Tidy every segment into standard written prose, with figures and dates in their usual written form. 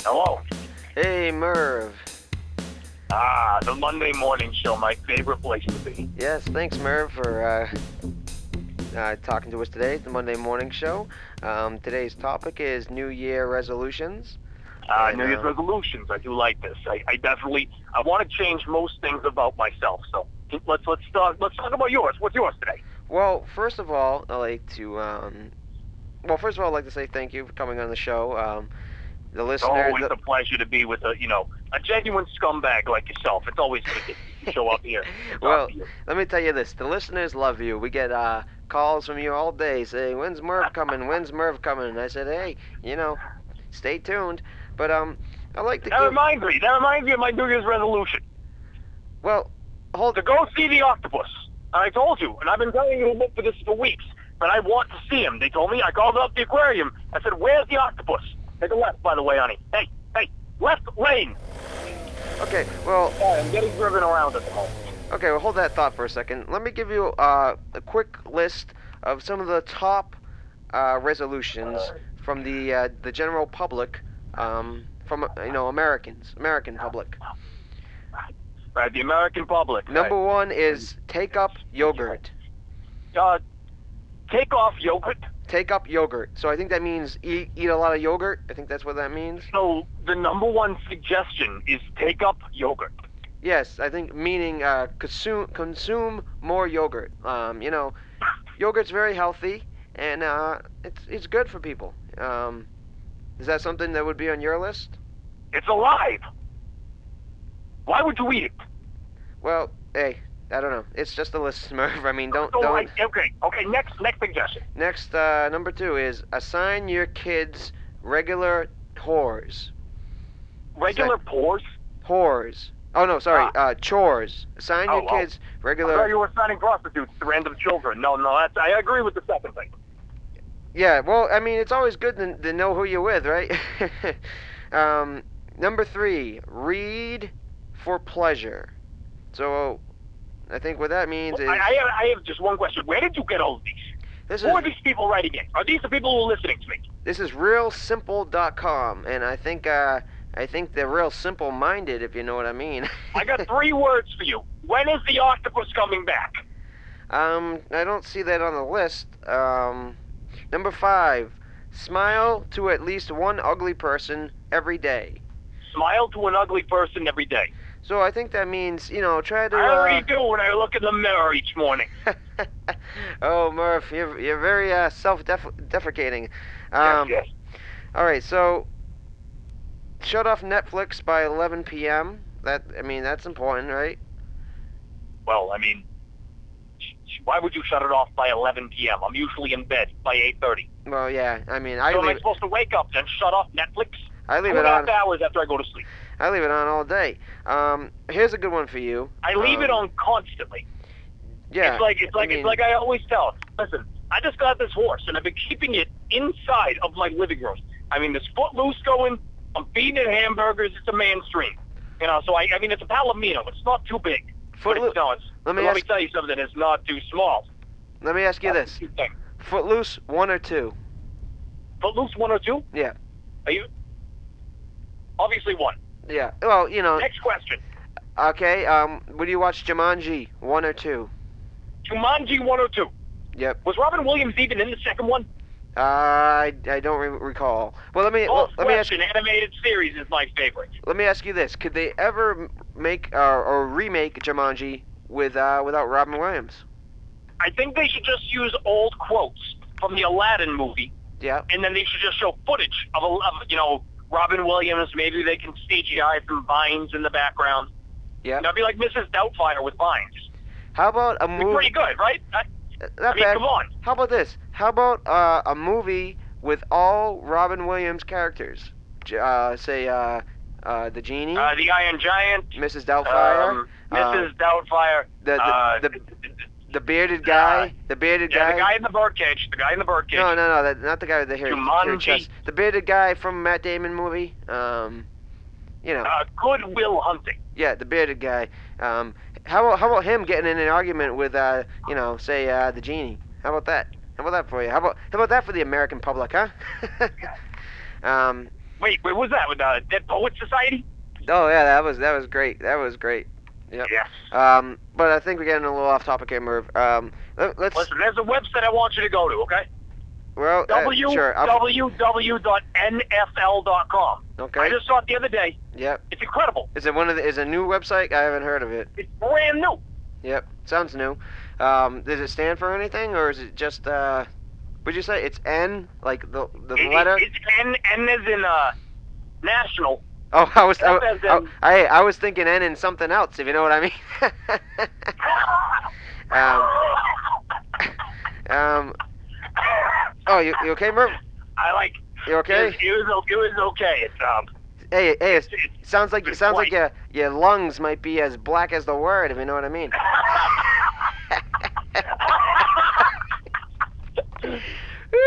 Hello. Hey, Merv. The Monday morning show, my favorite place to be. Yes, thanks, Merv, for talking to us today, the Monday morning show. Today's topic is New Year resolutions. New Year's resolutions. I do like this. I want to change most things about myself. So let's talk about yours. What's yours today? Well, first of all, I'd like to say thank you for coming on the show. The listener. It's a pleasure to be with a genuine scumbag like yourself. It's always good to show up here. Well, let me tell you this: the listeners love you. We get calls from you all day saying, "When's Merv coming? When's Merv coming?" And I said, "Hey, stay tuned." But I like to. That reminds me of my New Year's resolution. Well, to go see the octopus. And I told you, and I've been telling you to look for this for weeks, but I want to see him. They told me. I called up the aquarium. I said, "Where's the octopus?" Take a left, by the way, honey. Hey, left lane. Okay, well... Sorry, I'm getting driven around at the moment. Okay, well, hold that thought for a second. Let me give you a quick list of some of the top resolutions from the general public, from American public. Right, the American public. Number one is take up yogurt. Take off yogurt? Take up yogurt. So I think that means eat a lot of yogurt. I think that's what that means. So the number one suggestion is take up yogurt. Yes, I think meaning consume more yogurt. Yogurt's very healthy and it's good for people. Is that something that would be on your list? It's alive. Why would you eat it? Well, hey, I don't know. It's just a list, Merv. I mean, don't. Okay. Next suggestion. Next, number two is assign your kids regular whores. Regular pores? Whores. Oh no, sorry. Chores. Assign your kids regular. I thought you were assigning prostitutes to random children. No, I agree with the second thing. Yeah. Well, I mean, it's always good to know who you're with, right? Number three, read for pleasure. So. I think what that means is... I have just one question. Where did you get all of these? Who are these people writing in? Are these the people who are listening to me? This is realsimple.com, and I think they're real simple-minded, if you know what I mean. I got 3 words for you. When is the octopus coming back? I don't see that on the list. Number 5, smile to at least one ugly person every day. Smile to an ugly person every day. So I think that means, try to... I already do when I look in the mirror each morning. Oh, Merv, you're very self-deprecating. Yes. All right, so shut off Netflix by 11 p.m. That's important, right? Well, why would you shut it off by 11 p.m.? I'm usually in bed by 8:30. Well, yeah, am I supposed to wake up and shut off Netflix? I leave it on 2.5 hours after I go to sleep. I leave it on all day. Here's a good one for you. I leave it on constantly. Yeah. It's like I always tell. Listen, I just got this horse, and I've been keeping it inside of my living room. There's Footloose going. I'm feeding it hamburgers. It's a mainstream. So it's a Palomino. It's not too big. Footloose. Let me tell you something. It's not too small. Let me ask you this. Footloose 1 or 2? Footloose 1 or 2? Yeah. Are you? Obviously 1. Yeah. Well, Next question. Okay. Would you watch Jumanji 1 or 2? Jumanji 1 or 2? Yep. Was Robin Williams even in the second one? I don't recall. Well, let me ask you. Animated series is my favorite. Let me ask you this: could they ever make or remake Jumanji without Robin Williams? I think they should just use old quotes from the Aladdin movie. Yeah. And then they should just show footage of Robin Williams. Maybe they can CGI some vines in the background. Yeah. That'd be like Mrs. Doubtfire with vines. How about a movie? Pretty good, right? Not bad. Come on. How about this? How about a movie with all Robin Williams characters? Say the genie. The Iron Giant. Mrs. Doubtfire. Mrs. Doubtfire. The bearded guy. The bearded guy. The guy in the birdcage. No, not the guy with the hair. Jumanji. The bearded guy from Matt Damon movie. Good Will Hunting. Yeah, the bearded guy. How about him getting in an argument with the genie? How about that? How about that for you? How about that for the American public, huh? Wait, what was that with the Dead Poets Society? Oh yeah, that was great. That was great. Yep. Yes. But I think we're getting a little off topic here, Merv. Let's. Listen, there's a website I want you to go to, okay? Well, sure. www.nfl.com. Okay. I just saw it the other day. Yep. It's incredible. Is it is a new website? I haven't heard of it. It's brand new. Yep. Sounds new. Does it stand for anything, or is it just would you say it's N, like the letter? It's N as in national. Oh, I was thinking N in something else, if you know what I mean. Oh, you okay, Merv? You okay? It was okay. It's Hey, it sounds like your lungs might be as black as the word, if you know what I mean.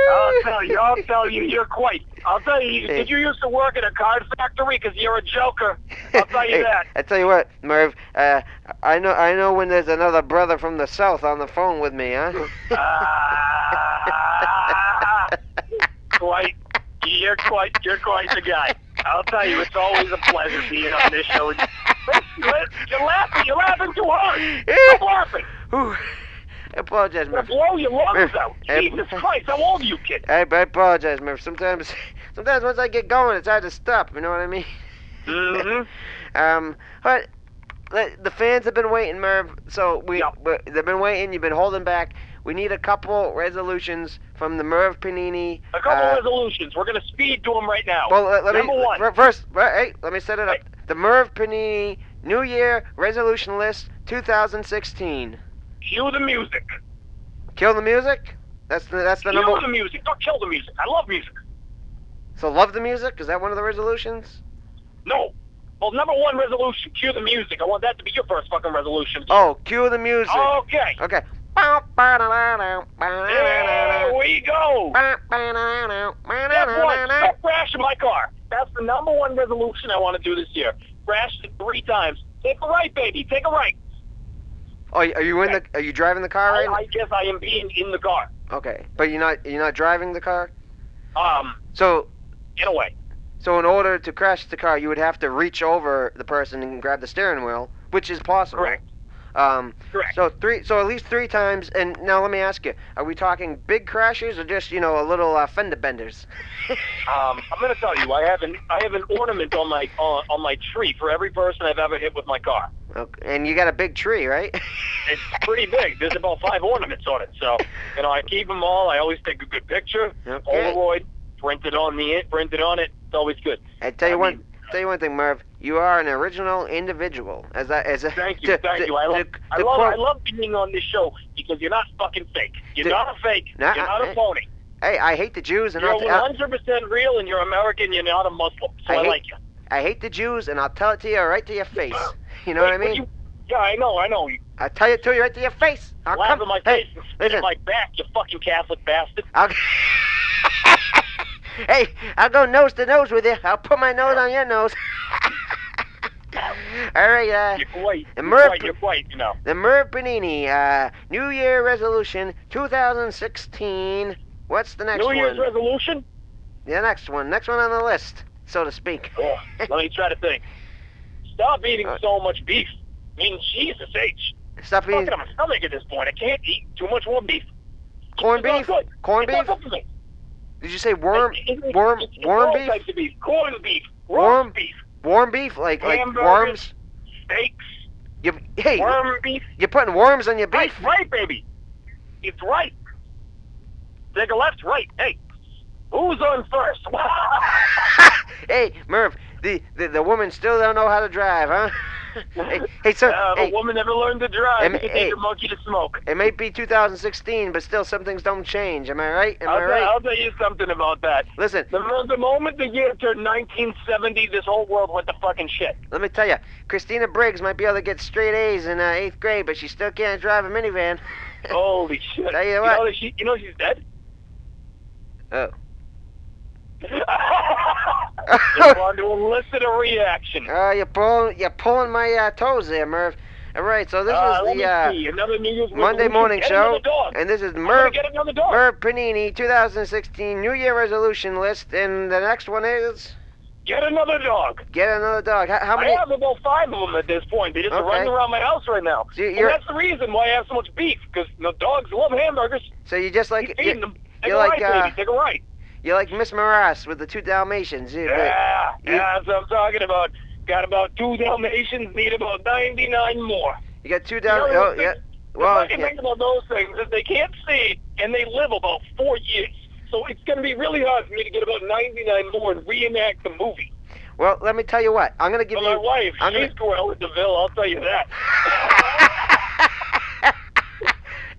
I'll tell you, you're quite. I'll tell you, did you used to work at a card factory? Because you're a joker. I'll tell you that. I tell you what, Merv, I know when there's another brother from the South on the phone with me, huh? You're quite the guy. I'll tell you, it's always a pleasure being on this show. You're laughing too hard. Stop laughing. I apologize, Merv. Blow your lungs out. Jesus Christ, how old are you, kid? I apologize, Merv. Sometimes once I get going, it's hard to stop. You know what I mean? Mm-hmm. But the fans have been waiting, Merv. So they've been waiting. You've been holding back. We need a couple resolutions from the Merv Pennine. A couple resolutions. We're gonna speed to them right now. Well, Number one. First, hey, let me set it up. The Merv Pennine New Year Resolution List 2016. Cue the music. Kill the music? That's the number. Cue the music. Don't kill the music. I love music. So love the music? Is that one of the resolutions? No. Well, number one resolution, cue the music. I want that to be your first fucking resolution. Oh, cue the music. Okay. Okay. There we go. Step one, stop crashing my car. That's the number one resolution I want to do this year. Crash it 3 times. Take a right, baby. Take a right. Oh, are you driving the car right now? I guess I am being in the car. Okay, but you're not driving the car? So in a way. So in order to crash the car, you would have to reach over the person and grab the steering wheel, which is possible. Correct. Correct. So at least 3 times. And now let me ask you: are we talking big crashes or just a little fender benders? I'm gonna tell you, I have an ornament on my tree for every person I've ever hit with my car. Okay. And you got a big tree, right? It's pretty big. There's about 5 ornaments on it. So I keep them all. I always take a good picture. Okay. Polaroid, print it on it. It's always good. I tell you one thing, Merv. You are an original individual. Thank you. I love being on this show because you're not fucking fake. You're not a fake. You're not a phony. Hey, I hate the Jews, and you're 100% real, and you're American. You're not a Muslim, so I like you. I hate the Jews, and I'll tell it to you right to your face. You know what I mean? Yeah, I know. I'll tell it to you right to your face. Laugh in my face and spit in my back, you fucking Catholic bastard. Hey, I'll go nose to nose with you. I'll put my nose on your nose. All right, You're quite, the Merv Pennine, New Year Resolution 2016. What's the next one? New Year's resolution? The next one on the list, so to speak. Oh, let me try to think. Stop eating so much beef. I mean, Jesus H. Stop eating. I'm fucking my stomach at this point. I can't eat too much more beef. Corned beef? Corned beef? Did you say warm beef? Types of beef. Corned beef. Roast beef. Warm beef? Like worms? Steaks. Worm beef. You're putting worms on your beef? Right, baby. It's right. Take a left, right. Hey, who's on first? Hey, Merv, the woman still don't know how to drive, huh? A woman never learned to drive. You can take a monkey to smoke. It may be 2016, but still some things don't change. Am I right? I'll tell you something about that. Listen. The moment the year turned 1970, this whole world went to fucking shit. Let me tell you, Christina Briggs might be able to get straight A's in 8th grade, but she still can't drive a minivan. Holy shit. Tell you what. You know she's dead? Oh. Just wanted to elicit a reaction. You're pulling my toes there, Merv. All right, so this is the another New Year's Monday morning show, and this is Merv Pennine 2016 New Year resolution list, and the next one is Get another dog. Get another dog. How many? I have about 5 of them at this point. They're just running around my house right now. So and that's the reason why I have so much beef, because dogs love hamburgers. So you just like... Keep feeding them. Take you're a like, ride, baby. Take a ride. You're like Miss Morass with the 2 Dalmatians. Yeah, that's what I'm talking about. Got about 2 Dalmatians, need about 99 more. You got 2 Dalmatians? Yeah. Well, the fucking thing about those things is they can't see, and they live about 4 years. So it's going to be really hard for me to get about 99 more and reenact the movie. Well, let me tell you what. I'm going to give you... My wife, she's Cruella de Vil, I'll tell you that.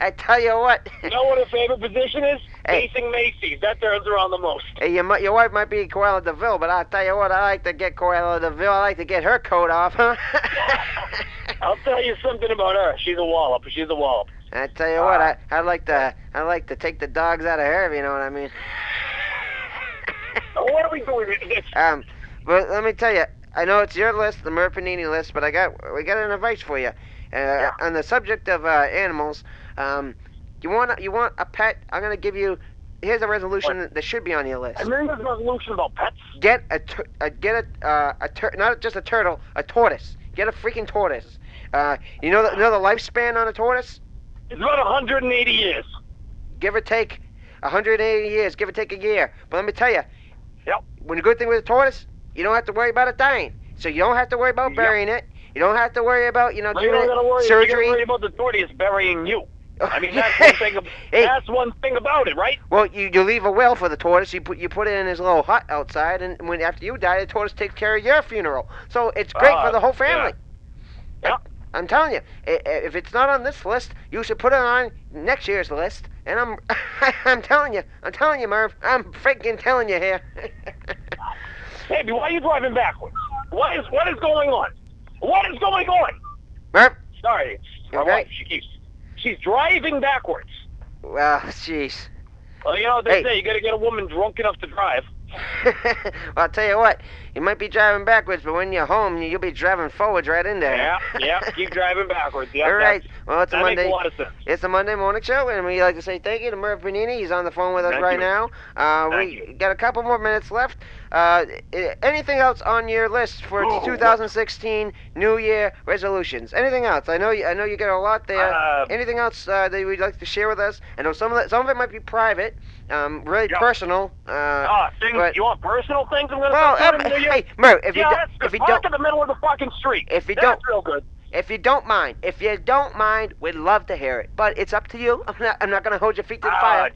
I tell you what. You know what her favorite position is? Facing Macy's. That turns her on the most. Hey, your wife might be Cruella de Vil, but I'll tell you what, I like to get Cruella de Vil. I like to get her coat off, huh? I'll tell you something about her. She's a wallop. She's a wallop. I tell you what, I like to take the dogs out of her, if you know what I mean. What are we doing with this? But let me tell you, I know it's your list, the Merv Pennine list, but we got an advice for you. On the subject of animals, you want a pet? I'm gonna give you. Here's a resolution that should be on your list. And then there's a resolution about pets. Get not just a turtle, a tortoise. Get a freaking tortoise. You know the lifespan on a tortoise? It's about 180 years. Give or take 180 years, give or take a year. But let me tell you, when the good thing with a tortoise, you don't have to worry about it dying. So you don't have to worry about burying it. You don't have to worry about, giving it surgery. You worry about the tortoise burying you. I mean, that's one thing. That's one thing about it, right? Well, you leave a will for the tortoise. You put it in his little hut outside, and after you die, the tortoise takes care of your funeral. So it's great for the whole family. Yeah. I'm telling you, if it's not on this list, you should put it on next year's list. And I'm telling you, Merv, I'm freaking telling you here. Baby, why are you driving backwards? What is going on? What is going on? Merv? Sorry, my wife. She's driving backwards. Well, jeez. Well, you know what they say, you gotta get a woman drunk enough to drive. Well, I'll tell you what, you might be driving backwards, but when you're home, you'll be driving forwards right in there. Yeah, keep driving backwards. Yep, all right. Well, it's a Monday. Makes a lot of sense. It's a Monday morning show, and we'd like to say thank you to Merv Pennine. He's on the phone with us right now. We got a couple more minutes left. Anything else on your list for 2016 New Year resolutions? Anything else? I know you got a lot there. Anything else that you'd like to share with us? I know some of it might be private, really personal. You want personal things? I'm gonna hey, Merv, if you don't, in the middle of the fucking street. That's real good. If you don't mind, we'd love to hear it. But it's up to you. I'm not gonna hold your feet to the fire.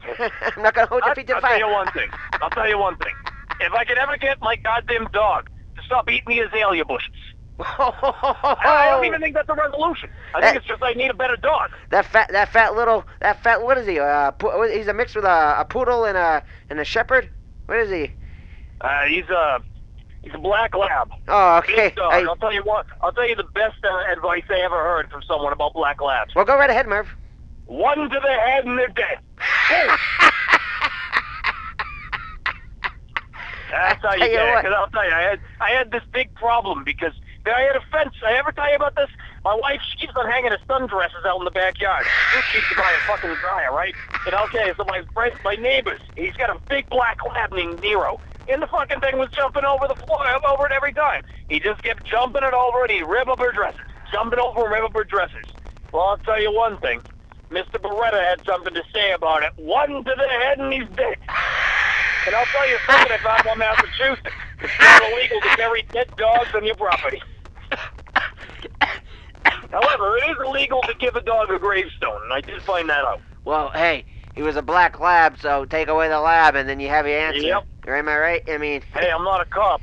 I'm not gonna hold your feet to the fire. I'll tell you one thing. If I could ever get my goddamn dog to stop eating the azalea bushes. I don't even think that's a resolution. I think it's just I need a better dog. That fat what is he? He's a mix with a poodle and a shepherd. What is he? He's a black lab. Oh, okay. I'll tell you what. I'll tell you the best advice I ever heard from someone about black labs. Well, go right ahead, Merv. One to the head and they're dead. That's how you get it. Because I'll tell you, I had this big problem because I had a fence. I ever tell you about this? My wife, she keeps on hanging her sundresses out in the backyard. She keeps to buy a fucking dryer, right? And okay, so my neighbor's, he's got a big black lab named Nero. And the fucking thing was jumping over the floor, over it every time. He just kept jumping it over and he'd rip up her dresses. Jumping over and rip up her dresses. Well, I'll tell you one thing. Mr. Beretta had something to say about it. One to the head and he's dead. And I'll tell you something about one Massachusetts. It's not illegal to bury dead dogs on your property. However, it is illegal to give a dog a gravestone, and I did find that out. Well, hey, he was a black lab, so take away the lab, and then you have your answer. Yep. Am I right? I mean... Hey, I'm not a cop,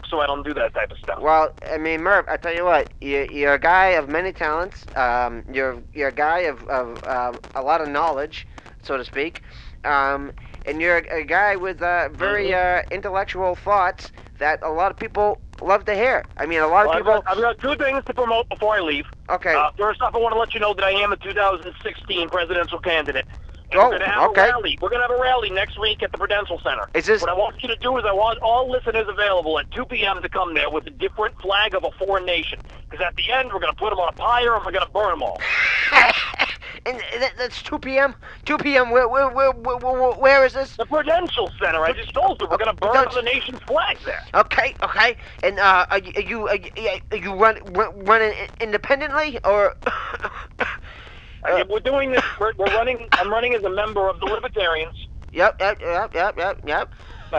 so I don't do that type of stuff. Well, I mean, Merv, I tell you what, you're a guy of many talents. You're a guy of a lot of knowledge, so to speak. And you're a guy with very intellectual thoughts that a lot of people love to hear. I mean, a lot of people... I've got 2 things to promote before I leave. Okay. First off, I want to let you know that I am a 2016 presidential candidate. And we're going to have a rally. We're going to have a rally next week at the Prudential Center. What I want you to do is I want all listeners available at 2 p.m. to come there with a different flag of a foreign nation. Because at the end, we're going to put them on a pyre and we're going to burn them all. And that's 2 p.m. 2 p.m. Where is this? The Prudential Center. I just told you we're going to burn the nation's flag there. Okay. And are you running independently or? We're doing this. We're running. I'm running as a member of the Libertarians. Yep. I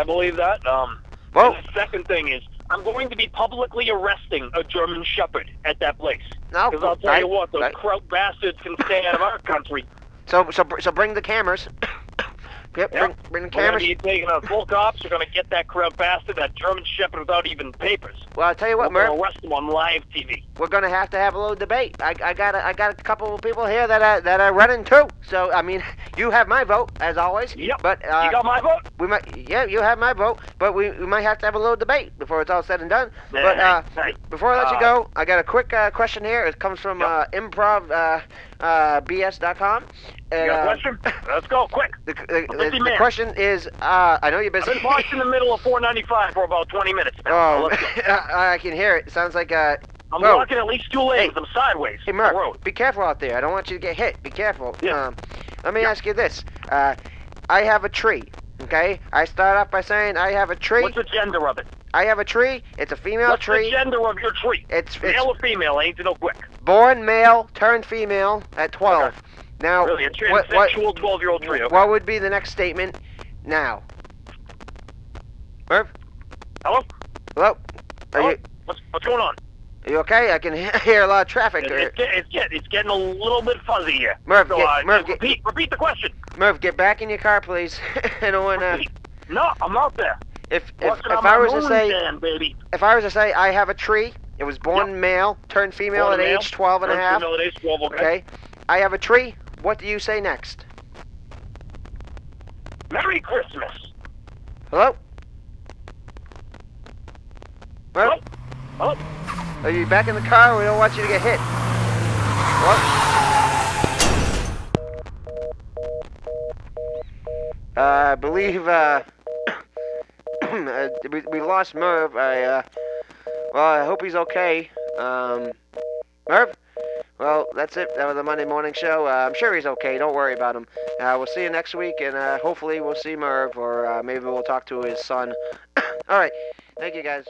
believe that. Well, and the second thing is, I'm going to be publicly arresting a German Shepherd at that place. No, because I'll tell you what, those kraut bastards can stay out of our country. So bring the cameras. Yep. Bring the cameras. We're going to be taking out full cops. We're going to get that kraut bastard, that German Shepherd, without even papers. Well, I'll tell you what, Merv. We're going to arrest him on live TV. We're going to have a little debate. I got a couple of people here that are running too. So I mean, you have my vote as always. Yep. But you got my vote. You have my vote. But we might have to have a little debate before it's all said and done. Yeah, but before I let you go, I got a quick question here. It comes from improvbs.com. You got a question? Let's go, quick. The question is, I know you're busy. I've been parked in the middle of 495 for about 20 minutes now. Oh, I can hear it. It sounds like I'm blocking at least 2 lanes. I'm sideways. Hey, Merv, be careful out there. I don't want you to get hit. Be careful. Yeah. Let me ask you this. I have a tree, okay? I start off by saying I have a tree. What's the gender of it? I have a tree. It's a female tree. What's the gender of your tree? It's male or female? I need to know quick. Born male, turned female at 12. Okay. Now, really, a transsexual 12-year-old tree. Okay. What would be the next statement now? Merv? Hello? Hello? What's going on? Are you okay? I can hear a lot of traffic. It's getting a little bit fuzzy here. Merv, so, repeat the question. Merv, get back in your car, please. I don't want to. No, I'm out there. If I was to say, baby. If I was to say I have a tree, it was born male, turned female at age 12 and a half. Female at age 12, okay. I have a tree. What do you say next? Merry Christmas. Hello? Merv? Hello? Are you back in the car? We don't want you to get hit. What? I believe we lost Merv. I hope he's okay. Merv? Well, that's it. That was the Monday morning show. I'm sure he's okay. Don't worry about him. We'll see you next week, and hopefully we'll see Merv, or maybe we'll talk to his son. All right. Thank you, guys.